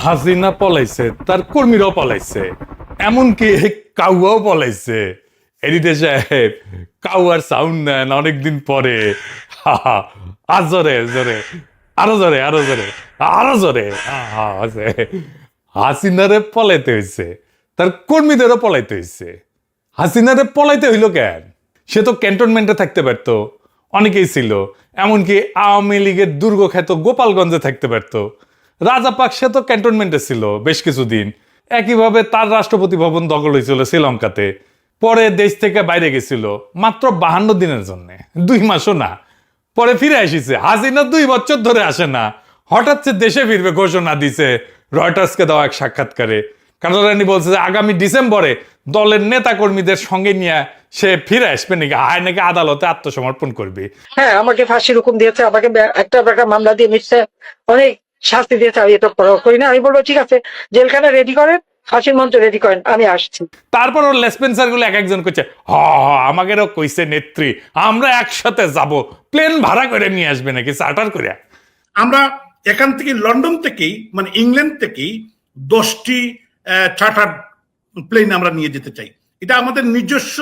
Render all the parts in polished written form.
হাসিনা পলাইছে, তার কর্মীরাও পলাইছে, এমনকি কাউয়াও পলাইছে। এডিটর সাহেব, কাউয়ার সাউন্ড নেন অনেকদিন পরে। আর জোরে জোরে, আরো জোরে, আরো জোরে, আরো জোরে। হাসিনারে পলাইতে হয়েছে, তার কর্মীদেরও পলাইতে হয়েছে। হাসিনারে পলাইতে হইল কেন? সে তো ক্যান্টনমেন্টে থাকতে পারতো, অনেকেই ছিল। এমনকি আওয়ামী লীগের দুর্গখ্যাত গোপালগঞ্জে থাকতে পারতো। রাজাপাক সে তো ক্যান্টনমেন্টে ছিল বেশ কিছুদিন। একইভাবে তার রাষ্ট্রপতি ভবন দখল হয়েছিল শ্রীলঙ্কাতে। পরে দেশ থেকে বাইরে গেছিল মাত্র 52 দিনের জন্য, 2 মাসও না। পরে ফিরে আসিছে। হাসিনা 2 বছর ধরে আসে না, হঠাৎ সে দেশে ফিরবে ঘোষণা দিছে রয়টার্সকে দেওয়া এক সাক্ষাৎকারে। কানাডানি বলছে যে আগামী ডিসেম্বরে দলের নেতা কর্মীদের সঙ্গে নিয়ে সে ফিরে আসবে নাকি, আয় নাকি আদালতে আত্মসমর্পণ করবে। হ্যাঁ, আমাকে ফাঁসির হুকুম দিয়েছে, আমাকে একটা মামলা দিয়ে মিথ্যা অনেক শাস্তি দিয়েছে। আমি এটা করি না। আমি বলবো ঠিক আছে, জেলখানা রেডি করেন, ফাঁসির মঞ্চ রেডি করেন, আমি আসছি। তারপর ওর লেসপেন্সার গুলো এক একজন করছে, আমাদেরও কইছে নেত্রী আমরা একসাথে যাব, প্লেন ভাড়া করে নিয়ে আসবে নাকি চার্টার করে। আমরা এখান থেকে লন্ডন থেকেই মানে ইংল্যান্ড থেকেই 10টি চার্টার প্লেন আমরা নিয়ে যেতে চাই। এটা আমাদের নিজস্ব,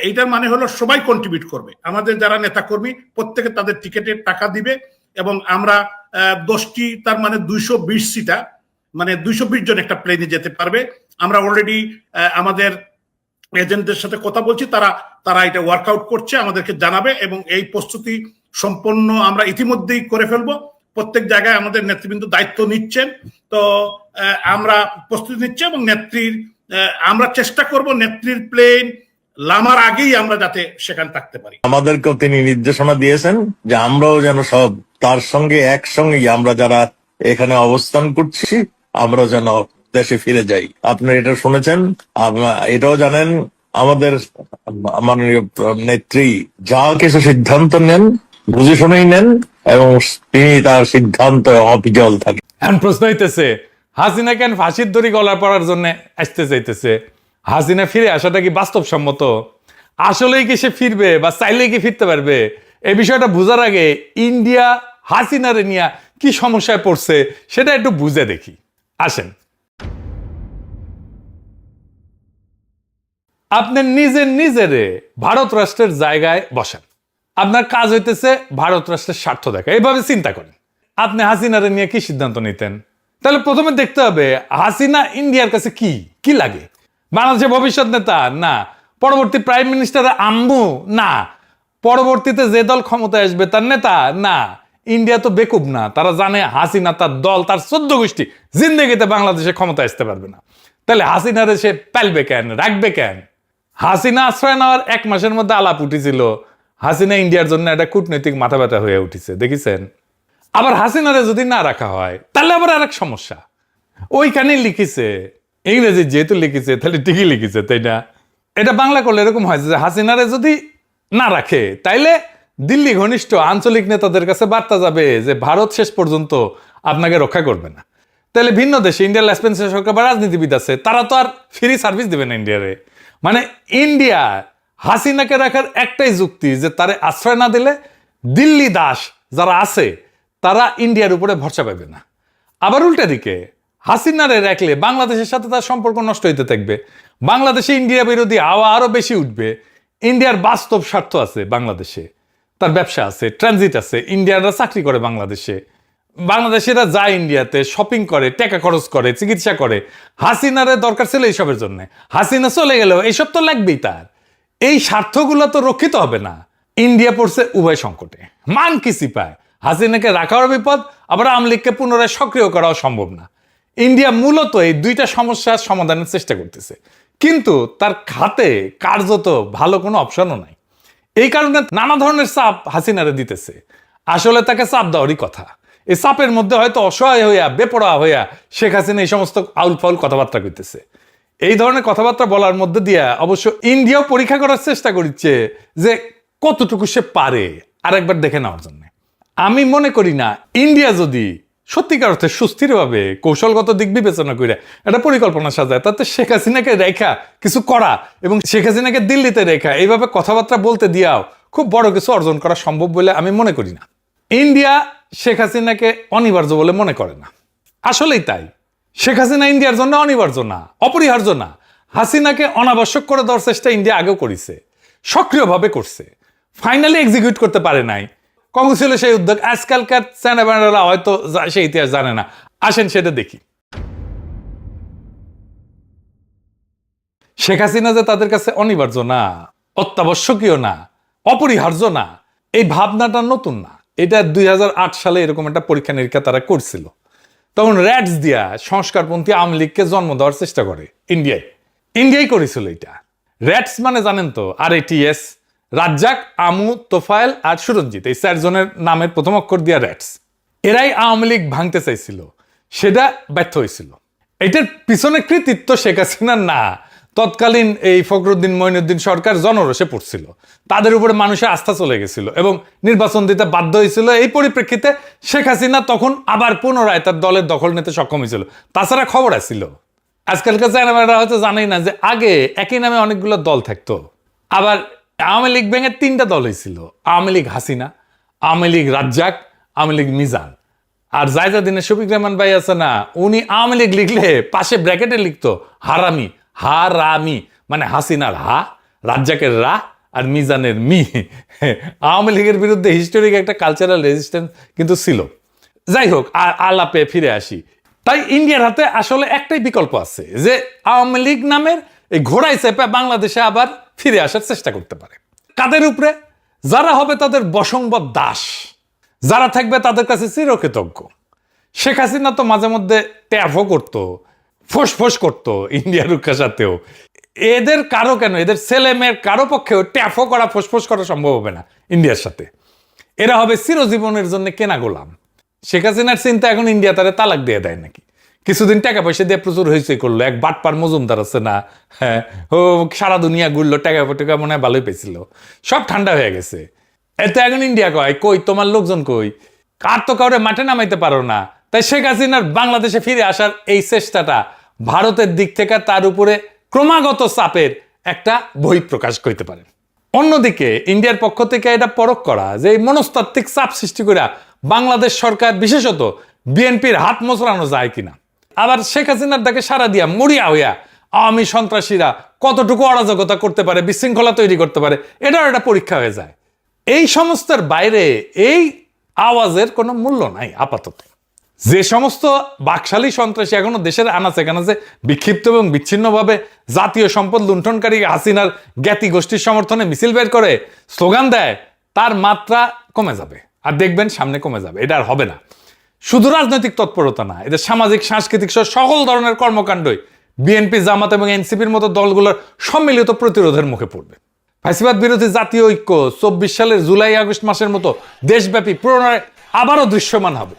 এটার মানে হলো সবাই কন্ট্রিবিউট করবে। আমাদের যারা নেতাকর্মী প্রত্যেকে তাদের টিকেটের টাকা দিবে এবং আমরা 10টি, তার মানে 220 সিটা, মানে 220 জন একটা প্লেনে যেতে পারবে। আমরা অলরেডি আমাদের এজেন্টদের সাথে কথা বলছি, তারা এটা ওয়ার্কআউট করছে, আমাদেরকে জানাবে এবং এই প্রস্তুতি সম্পন্ন আমরা ইতিমধ্যেই করে ফেলবো। প্রত্যেক জায়গায় আমাদের নেতৃবৃন্দ দায়িত্ব নিচ্ছেন। তো আমরা প্রস্তুতি নিচ্ছি এবং নেত্রীর আমরা চেষ্টা করব নেত্রীর প্লেন লামার আগেই আমরা যাতে সেখানে থাকতে পারি। আমাদেরকেও তিনি নির্দেশনা দিয়েছেন যে আমরাও যেন সব তার সঙ্গে একসঙ্গে আমরা যারা এখানে অবস্থান করছি আমরাও যেন দেশে ফিরে যাই। আপনি এটা শুনেছেন, এটাও জানেন আমাদের মাননীয় নেত্রী যা কিছু সিদ্ধান্ত নেন বুঝে শুনেই নেন এবং তিনি তার সিদ্ধান্ত অবিচল থাকেন। এখন প্রশ্ন হইতেছে, হাসিনা কেন ফাঁসির দড়ি গলা পড়ার জন্য আসতে চাইতেছে? হাসিনা ফিরে আসাটা কি বাস্তবসম্মত? আসলেই কি সে ফিরবে বা চাইলেই কি ফিরতে পারবে? এই বিষয়টা বুঝার আগে ইন্ডিয়া হাসিনারে নিয়ে কি সমস্যায় পড়ছে সেটা একটু বুঝে দেখি। আসেন, আপনি নিজেরে ভারত রাষ্ট্রের জায়গায় বসান। আপনার কাজ হইতেছে ভারত রাষ্ট্রের স্বার্থ দেখা। এইভাবে চিন্তা করেন, আপনি হাসিনারে নিয়ে কি সিদ্ধান্ত নিতেন? তাহলে প্রথমে দেখতে হবে হাসিনা ইন্ডিয়ার কাছে কি কি লাগে। বাংলাদেশের ভবিষ্যৎ নেতা না, পরবর্তী প্রাইম মিনিস্টার আম্মু না, পরবর্তীতে যে দল ক্ষমতায় আসবে তার নেতা না। ইন্ডিয়া তো বেকুব না, তারা জানে হাসিনা তার দল তার 14 গোষ্ঠী জিন্দেগিতে বাংলাদেশে ক্ষমতা আসতে পারবে না। তাহলে হাসিনারে সে পালবে কেন, রাখবে কেন? হাসিনা আশ্রয় নেওয়ার 1 মাসের মধ্যে আলাপ উঠেছিল হাসিনা ইন্ডিয়ার জন্য একটা কূটনৈতিক মাথা ব্যথা হয়ে উঠেছে, দেখেছেন? আবার হাসিনারে যদি না রাখা হয় তাহলে আবার আরেক সমস্যা। ওইখানেই লিখেছে, ইংরেজি যেহেতু লিখেছে তাহলে ঠিকই লিখেছে, তাই না? এটা বাংলা করলে এরকম হয় যে হাসিনারে যদি না রাখে তাইলে দিল্লি ঘনিষ্ঠ আঞ্চলিক নেতাদের কাছে বার্তা যাবে যে ভারত শেষ পর্যন্ত আপনাকে রক্ষা করবে না। তাহলে ভিন্ন দেশে ইন্ডিয়ার লেসপেন্সার সরকার বা রাজনীতিবিদ আছে, তারা তো আর ফ্রি সার্ভিস দেবে না ইন্ডিয়ারে। মানে ইন্ডিয়া হাসিনাকে রাখার একটাই যুক্তি যে তারে আশ্রয় না দিলে দিল্লি দাস যারা আছে তারা ইন্ডিয়ার উপরে ভরসা পাবে না। আবার উল্টা দিকে হাসিনারে রাখলে বাংলাদেশের সাথে তার সম্পর্ক নষ্ট হইতে থাকবে, বাংলাদেশে ইন্ডিয়া বিরোধী হাওয়া আরো বেশি উঠবে। ইন্ডিয়ার বাস্তব স্বার্থ আছে বাংলাদেশে, তার ব্যবসা আছে, ট্রানজিট আছে, ইন্ডিয়ানরা চাকরি করে বাংলাদেশে, বাংলাদেশিরা যায় ইন্ডিয়াতে, শপিং করে, টাকা খরচ করে, চিকিৎসা করে। হাসিনারে দরকার ছিল এইসবের জন্য। হাসিনা চলে গেলেও এইসব তো লাগবেই তার। এই স্বার্থগুলো তো রক্ষিত হবে না। ইন্ডিয়া পড়ছে উভয় সংকটে, মান কিসি পায়। হাসিনাকে রাখাও বিপদ, আবার আওয়ামী লীগকে পুনরায় সক্রিয় করাও সম্ভব না। ইন্ডিয়া মূলত এই 2টা সমস্যার সমাধানের চেষ্টা করতেছে, কিন্তু তার খাতে কার্যত ভালো কোনো অপশনও নাই। এই কারণে নানা ধরনের চাপ হাসিনারে দিতেছে। আসলে তাকে চাপ দেওয়ারই কথা। এই চাপের মধ্যে হয়তো অসহায় হইয়া বেপরোয়া হইয়া শেখ হাসিনা এই সমস্ত আউল ফাউল কথাবার্তা কইতেছে। এই ধরনের কথাবার্তা বলার মধ্যে দিয়ে অবশ্য ইন্ডিয়াও পরীক্ষা করার চেষ্টা করছে যে কতটুকু সে পারে আরেকবার দেখে নেওয়ার জন্য। আমি মনে করি না ইন্ডিয়া যদি সত্যিকার অর্থে সুস্থিরভাবে কৌশলগত দিক বিবেচনা করে একটা পরিকল্পনা সাজায়, তাতে শেখ হাসিনাকে রেখা কিছু করা এবং শেখ হাসিনাকে দিল্লিতে রেখা এইভাবে কথাবার্তা বলতে দিয়াও খুব বড় কিছু অর্জন করা সম্ভব বলে আমি মনে করি না। ইন্ডিয়া শেখ হাসিনাকে অনিবার্য বলে মনে করে না, আসলেই তাই। শেখ হাসিনা ইন্ডিয়ার জন্য অনিবার্য না, অপরিহার্য না। হাসিনাকে অনাবশ্যক করে দেওয়ার চেষ্টা ইন্ডিয়া আগেও করেছে, সক্রিয়ভাবে করছে, ফাইনালি এক্সিকিউট করতে পারে নাই। কখন ছিল সেই উদ্যোগ? আজকালকার চ্যানেলরা হয়তো সেই ইতিহাস জানে না। আসেন সেটা দেখি। শেখ হাসিনা যে তাদের কাছে অনিবার্য না, অত্যাবশ্যকীয় না, অপরিহার্য না, এই ভাবনাটা নতুন না। এটা 2008 সালে এরকম একটা পরীক্ষা নিরীক্ষা তারা করছিল। তখন র্যাটস দিয়া সংস্কারপন্থী আওয়ামী লীগকে জন্ম দেওয়ার চেষ্টা করে ইন্ডিয়াই করেছিল এটা। র্যাটস মানে জানেন তো, RATS, রাজ্জাক, আমু, তোফায়েল আর সুরঞ্জিত, এই 4 জনের নামের প্রথম অক্ষর দিয়া র্যাটস। এরাই আওয়ামী লীগ ভাঙতে চাইছিল, সেটা ব্যর্থ হয়েছিল। এটার পিছনে কৃতিত্ব শেখ হাসিনার না, তৎকালীন এই ফখরুদ্দিন মঈনুদ্দিন সরকার জনরোষে পড়ছিল, তাদের উপরে মানুষের আস্থা চলে গেছিল এবং নির্বাচন দিতে বাধ্য হয়েছিল। এই পরিপ্রেক্ষিতে শেখ হাসিনা তখন আবার পুনরায় তার দলের দখল নিতে সক্ষম হয়েছিল। তাছাড়া খবর আছিল, আজকালকার চ্যানেলরা হয়তো জানেই না যে আগে একই নামে অনেকগুলো দল থাকতো। আবার আওয়ামী লীগ ভেঙে 3টা দল হয়েছিল, আওয়ামী লীগ হাসিনা, আওয়ামী লীগ রাজ্জাক, আওয়ামী লীগ মিজান। আর জায়জাদিনের শফিক রহমান ভাই আছে না, উনি আওয়ামী লীগ লিখলে পাশে ব্র্যাকেটে লিখতো হারামি, হারামি, মানে হাসিনার হা, রাজ্জাকের রা আর মিজানের মি। আওয়ামী লীগের বিরুদ্ধে হিস্টোরিক একটা কালচারাল রেজিস্ট্যান্স কিন্তু ছিল। যাই হোক, আর আলাপে ফিরে আসি। তাই ইন্ডিয়ার হাতে আসলে একটাই বিকল্প আছে, যে আওয়ামী লীগ নামের এই ঘোড়ায় চেপে বাংলাদেশে আবার ফিরে আসার চেষ্টা করতে পারে। কাদের উপরে? যারা হবে তাদের বশংবদ দাস, যারা থাকবে তাদের কাছে চিরকৃতজ্ঞ। শেখ হাসিনা তো মাঝে মধ্যে ট্যাফও করতো, ফোঁস করতো ইন্ডিয়ার সাথেও। এদের কারো কেন, এদের ছেলে মেয়ের কারো পক্ষেও ট্যাফও করা, ফোঁস করা সম্ভব হবে না ইন্ডিয়ার সাথে। এরা হবে চিরজীবনের জন্য কেনা গোলাম। শেখ হাসিনার চিন্তা এখন ইন্ডিয়া তারা তালাক দিয়ে দেয় নাকি। কিছুদিন টাকা পয়সা দিয়ে প্রচুর হয়েছে করলো, এক বাটপার মজুমদার আছে না, হ্যাঁ, ও সারা দুনিয়া ঘুরলো, টাকা পয়সা মনে হয় ভালোই পেয়েছিল, সব ঠান্ডা হয়ে গেছে। এতে এখন ইন্ডিয়া কয় কই তোমার লোকজন কই, আর তো কাউরে মাঠে নামাইতে পারো না। তাই শেখ হাসিনার বাংলাদেশে ফিরে আসার এই চেষ্টাটা ভারতের দিক থেকে তার উপরে ক্রমাগত চাপের একটা বহিঃপ্রকাশ করতে পারে। অন্যদিকে ইন্ডিয়ার পক্ষ থেকে এটা পরখ করা যে এই মনস্তাত্ত্বিক চাপ সৃষ্টি করে বাংলাদেশ সরকার বিশেষত বিএনপির হাত মোচড়ানো যায় কিনা। আবার শেখ হাসিনার ডাকে সারা দিয়া মরিয়া হইয়া আওয়ামী সন্ত্রাসীরা কতটুকু অরাজকতা করতে পারে, বিশৃঙ্খলা তৈরি করতে পারে, এটাও একটা পরীক্ষা হয়ে যায়। এই সমস্তের বাইরে এই আওয়াজের কোনো মূল্য নাই আপাতত। যে সমস্ত বাকশালী সন্ত্রাসী এখনো দেশের আনাচে কানাচে বিক্ষিপ্ত এবং বিচ্ছিন্নভাবে জাতীয় সম্পদ লুণ্ঠনকারী হাসিনার জ্ঞাতি গোষ্ঠীর সমর্থনে মিছিল বের করে স্লোগান দেয়, তার মাত্রা কমে যাবে। আর দেখবেন সামনে কমে যাবে, এটা আর হবে না। শুধু রাজনৈতিক তৎপরতা না, এদের সামাজিক সাংস্কৃতিক সহ সকল ধরনের কর্মকাণ্ডই বিএনপি, জামাত এবং এনসিপির মতো দলগুলোর সম্মিলিত প্রতিরোধের মুখে পড়বে। ফ্যাসিবাদ বিরোধী জাতীয় ঐক্য 24 সালের জুলাই আগস্ট মাসের মতো দেশব্যাপী পুনরায় আবারও দৃশ্যমান হবে।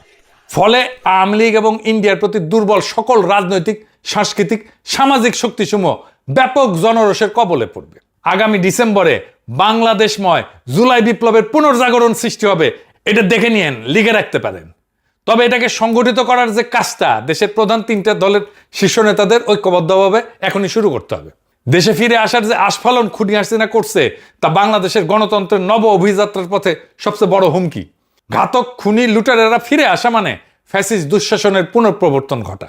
ফলে আওয়ামী লীগ এবং ইন্ডিয়ার প্রতি দুর্বল সকল রাজনৈতিক, সাংস্কৃতিক, সামাজিক শক্তিসমূহ ব্যাপক জনরোষের কবলে পড়বে। আগামী ডিসেম্বরে বাংলাদেশময় জুলাই বিপ্লবের পুনর্জাগরণ সৃষ্টি হবে, এটা দেখে নিয়েন, লিখে রাখতে পারেন। তবে এটাকে সংগঠিত করার যে কাজটা দেশের প্রধান 3টে দলের শীর্ষ নেতাদের ঐক্যবদ্ধভাবে এখনই শুরু করতে হবে। দেশে ফিরে আসার যে আস্ফালন খুনি হাসিনা করছে, তা বাংলাদেশের গণতন্ত্রের নব অভিযাত্রার পথে সবচেয়ে বড় হুমকি। ঘাতক খুনি লুটারেরা ফিরে আসা মানে ফ্যাসিস্ট দুঃশাসনের পুনঃপ্রবর্তন ঘটা।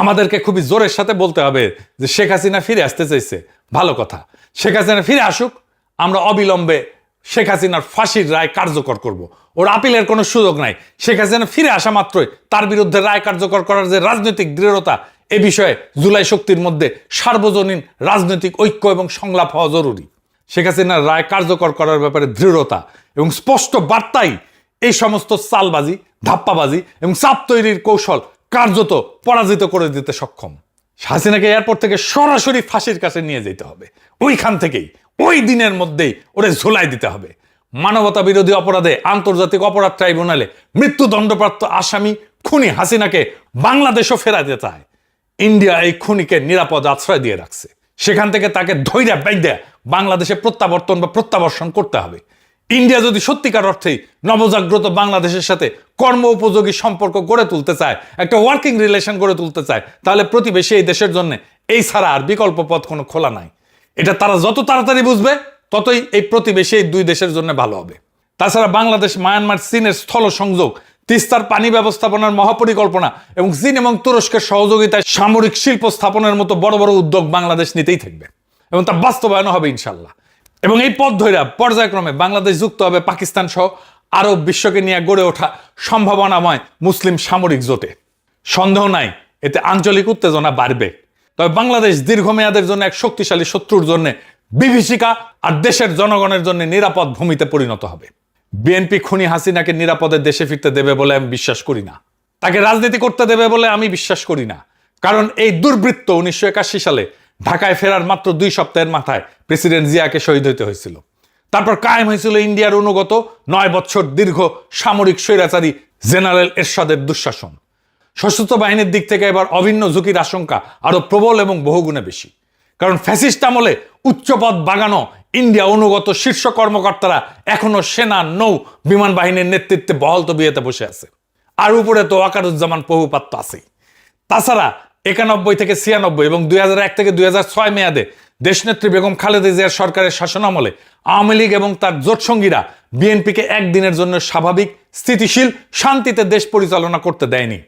আমাদেরকে খুবই জোরের সাথে বলতে হবে যে শেখ হাসিনা ফিরে আসতে চাইছে, ভালো কথা, শেখ হাসিনা ফিরে আসুক, আমরা অবিলম্বে শেখ হাসিনার ফাঁসির রায় কার্যকর করব। ওর আপিলের কোনো সুযোগ নাই। শেখ হাসিনা ফিরে আসা মাত্রই তার বিরুদ্ধে রায় কার্যকর করার যে রাজনৈতিক দৃঢ়তা, এ বিষয়ে জুলাই শক্তির মধ্যে সার্বজনীন রাজনৈতিক ঐক্য এবং সংলাপ হওয়া জরুরি। শেখ হাসিনার রায় কার্যকর করার ব্যাপারে দৃঢ়তা এবং স্পষ্ট বার্তাই এই সমস্ত চালবাজি, ধাপ্পাবাজি এবং চাপ তৈরির কৌশল কার্যত পরাজিত করে দিতে সক্ষম। হাসিনাকে এয়ারপোর্ট থেকে সরাসরি ফাঁসির কাছে নিয়ে যেতে হবে, ওইখান থেকেই ওই দিনের মধ্যেই ওরে ঝুলাই দিতে হবে। মানবতা বিরোধী অপরাধে আন্তর্জাতিক অপরাধ ট্রাইব্যুনালে মৃত্যুদণ্ডপ্রাপ্ত আসামি খুনি হাসিনাকে বাংলাদেশও ফেরাতে চায়। ইন্ডিয়া এই খুনিকে নিরাপদ আশ্রয় দিয়ে রাখছে, সেখান থেকে তাকে ধৈর্য বাইদ্যা বাংলাদেশে প্রত্যাবর্তন বা প্রত্যাবর্ষণ করতে হবে। ইন্ডিয়া যদি সত্যিকার অর্থেই নবজাগ্রত বাংলাদেশের সাথে কর্ম উপযোগী সম্পর্ক গড়ে তুলতে চায়, একটা ওয়ার্কিং রিলেশন গড়ে তুলতে চায়, তাহলে প্রতিবেশী এই দেশের জন্য এই ছাড়া আর বিকল্প পথ কোনো খোলা নাই। এটা তারা যত তাড়াতাড়ি বুঝবে, ততই এই প্রতিবেশী এই 2 দেশের জন্য ভালো হবে। তাছাড়া বাংলাদেশ, মায়ানমার, চীনের স্থল সংযোগ তিস্তার পানি ব্যবস্থাপনার মহাপরিকল্পনা এবং চীন এবং তুরস্কের সহযোগিতায় সামরিক শিল্প স্থাপনের মতো বড় বড় উদ্যোগ বাংলাদেশ নিতেই থাকবে এবং তা বাস্তবায়ন হবে ইনশাল্লাহ। এবং এই পথ ধরে পর্যায়ক্রমে বাংলাদেশ যুক্ত হবে পাকিস্তান সহ আরব বিশ্বকে নিয়ে গড়ে ওঠা সম্ভাবনাময় মুসলিম সামরিক জোটে। সন্দেহ নাই এতে আঞ্চলিক উত্তেজনা বাড়বে, তবে বাংলাদেশ দীর্ঘমেয়াদের জন্য এক শক্তিশালী শত্রুর জন্য বিভীষিকা আর দেশের জনগণের জন্য নিরাপদ ভূমিতে পরিণত হবে। বিএনপি খুনি হাসিনাকে নিরাপদে দেশে ফিরতে দেবে বলে আমি বিশ্বাস করি না, তাকে রাজনীতি করতে দেবে বলে আমি বিশ্বাস করি না। কারণ এই দুর্বৃত্ত 1981 সালে ঢাকায় ফেরার মাত্র 2 সপ্তাহের মাথায় প্রেসিডেন্ট জিয়াকে শহীদ হতে হয়েছিল। তারপর কায়েম হয়েছিল ইন্ডিয়ার অনুগত 9 বছর দীর্ঘ সামরিক স্বৈরাচারী জেনারেল এরশাদের দুঃশাসন। সশস্ত্র বাহিনীর দিক থেকে এবার অভিন্ন ঝুঁকির আশঙ্কা আরো প্রবল এবং বহুগুণে বেশি। কারণ ফ্যাসিস্ট আমলে উচ্চপদ বাগানো ইন্ডিয়া অনুগত শীর্ষ কর্মকর্তারা এখনো সেনা, নৌ, বিমান বাহিনীর নেতৃত্বে বহাল তবিয়তে বসে আছে। আর উপরে তো ওয়াকারুজ্জামান প্রভুপাত্য আছেই। তাছাড়া 91 থেকে 96 এবং 2001 থেকে 2006 মেয়াদে দেশনেত্রী বেগম খালেদা জিয়ার সরকারের শাসনামলে আওয়ামী লীগ এবং তার জোটসঙ্গীরা বিএনপিকে একদিনের জন্য স্বাভাবিক, স্থিতিশীল, শান্তিতে দেশ পরিচালনা করতে দেয়নি।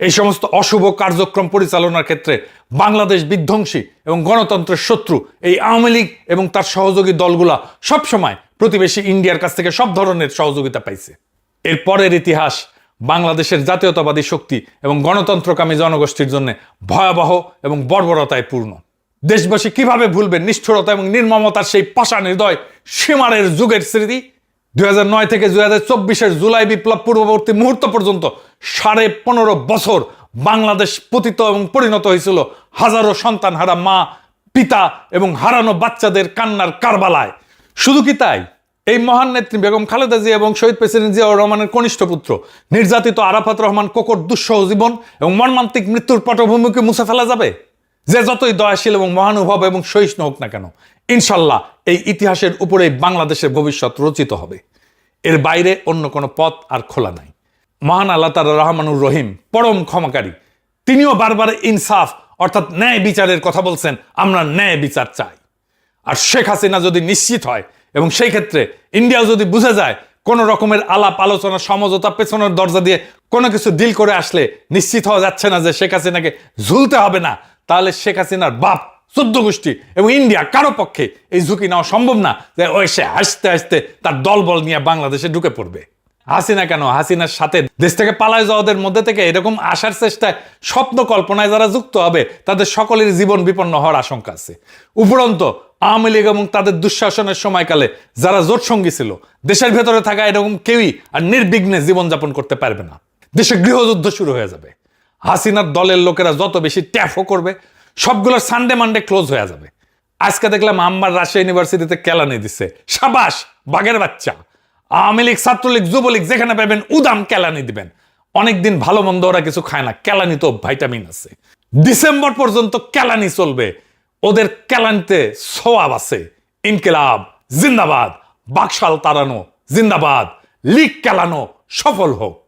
এই সমস্ত অশুভ কার্যক্রম পরিচালনার ক্ষেত্রে বাংলাদেশ বিধ্বংসী এবং গণতন্ত্রের শত্রু এই আওয়ামী লীগ এবং তার সহযোগী দলগুলা সবসময় প্রতিবেশী ইন্ডিয়ার কাছ থেকে সব ধরনের সহযোগিতা পাইছে। এর পরের ইতিহাস বাংলাদেশের জাতীয়তাবাদী শক্তি এবং গণতন্ত্রকামী জনগোষ্ঠীর জন্য ভয়াবহ এবং বর্বরতায় পূর্ণ। দেশবাসী কিভাবে ভুলবেন নিষ্ঠুরতা এবং নির্মমতার সেই পাষাণ হৃদয় সীমারের যুগের স্মৃতি? 2009 থেকে 2024 জুলাই বিপ্লব পূর্ববর্তী মুহূর্ত পর্যন্ত 15.5 বছর বাংলাদেশ পতিত এবং পরিণত হয়েছিল হাজারো সন্তানহারা মা, পিতা এবং হারানো বাচ্চাদের কান্নার কারবালায়। শুধু কি তাই, এই মহান নেত্রী বেগম খালেদা জিয়া এবং শহীদ প্রেসিডেন্ট জিয়াউর রহমানের কনিষ্ঠ পুত্র নির্যাতিত আরাফাত রহমান কোকর দুঃসহ জীবন এবং মর্মান্তিক মৃত্যুর পটভূমিকে মুছে ফেলা যাবে? যে যতই দয়াশীল এবং মহানুভব এবং সহিষ্ণু হোক না কেন, ইনশাল্লাহ এই ইতিহাসের উপরেই বাংলাদেশের ভবিষ্যৎ রচিত হবে। এর বাইরে অন্য কোনো পথ আর খোলা নাই। মহান আল্লাহ তাআলা রহমানুর রহিম, পরম ক্ষমাকারী, তিনিও বারবার ইনসাফ অর্থাৎ ন্যায় বিচারের কথা বলছেন। আমরা ন্যায় বিচার চাই। আর শেখ হাসিনা যদি নিশ্চিত হয় এবং সেই ক্ষেত্রে ইন্ডিয়া যদি বুঝে যায় কোন রকমের আলাপ আলোচনা সমঝোতা পেছনের দরজা দিয়ে কোনো কিছু ডিল করে আসলে নিশ্চিত হওয়া যাচ্ছে না যে শেখ হাসিনাকে ঝুলতে হবে না, তাহলে শেখ হাসিনার বাপ, 14 গোষ্ঠী এবং ইন্ডিয়া কারো পক্ষে এই ঝুঁকি নেওয়া সম্ভব না যে ওই সে হাসতে হাসতে তার দলবল নিয়ে বাংলাদেশে ঢুকে পড়বে। হাসিনা কেন, হাসিনার সাথে দেশ থেকে পালায় যাওয়াদের মধ্যে থেকে এরকম আসার চেষ্টায় স্বপ্ন কল্পনায় যারা যুক্ত হবে তাদের সকলের জীবন বিপন্ন হওয়ার আশঙ্কা আছে। উপরন্ত আওয়ামী লীগ এবং তাদের দুঃশাসনের সময়কালে যারা জোট সঙ্গী ছিল, দেশের ভেতরে থাকা এরকম কেউই আর নির্বিঘ্নে জীবনযাপন করতে পারবে না। দেশে গৃহযুদ্ধ শুরু হয়ে যাবে। হাসিনার দলের লোকেরা যত বেশি ট্যাফও করবে, সবগুলোর সানডে মানডে ক্লোজ হয়ে যাবে। আজকে দেখলাম আম্মার রাজশাহী ইউনিভার্সিটিতে কেলানি দিচ্ছে। সাবাস, বাঘের বাচ্চা। আওয়ামী লীগ, ছাত্রলীগ, যুবলীগ যেখানে পাবেন উদাম কেলানি দিবেন। অনেকদিন ভালো মন্দ ওরা কিছু খায় না, কেলানি তো ভাইটামিন আছে। ডিসেম্বর পর্যন্ত কেলানি চলবে, ওদের কেলানিতে সোয়াব আছে। ইনকিলাব জিন্দাবাদ, বাকশাল তাড়ানো জিন্দাবাদ, লীগ কেলানো সফল হোক।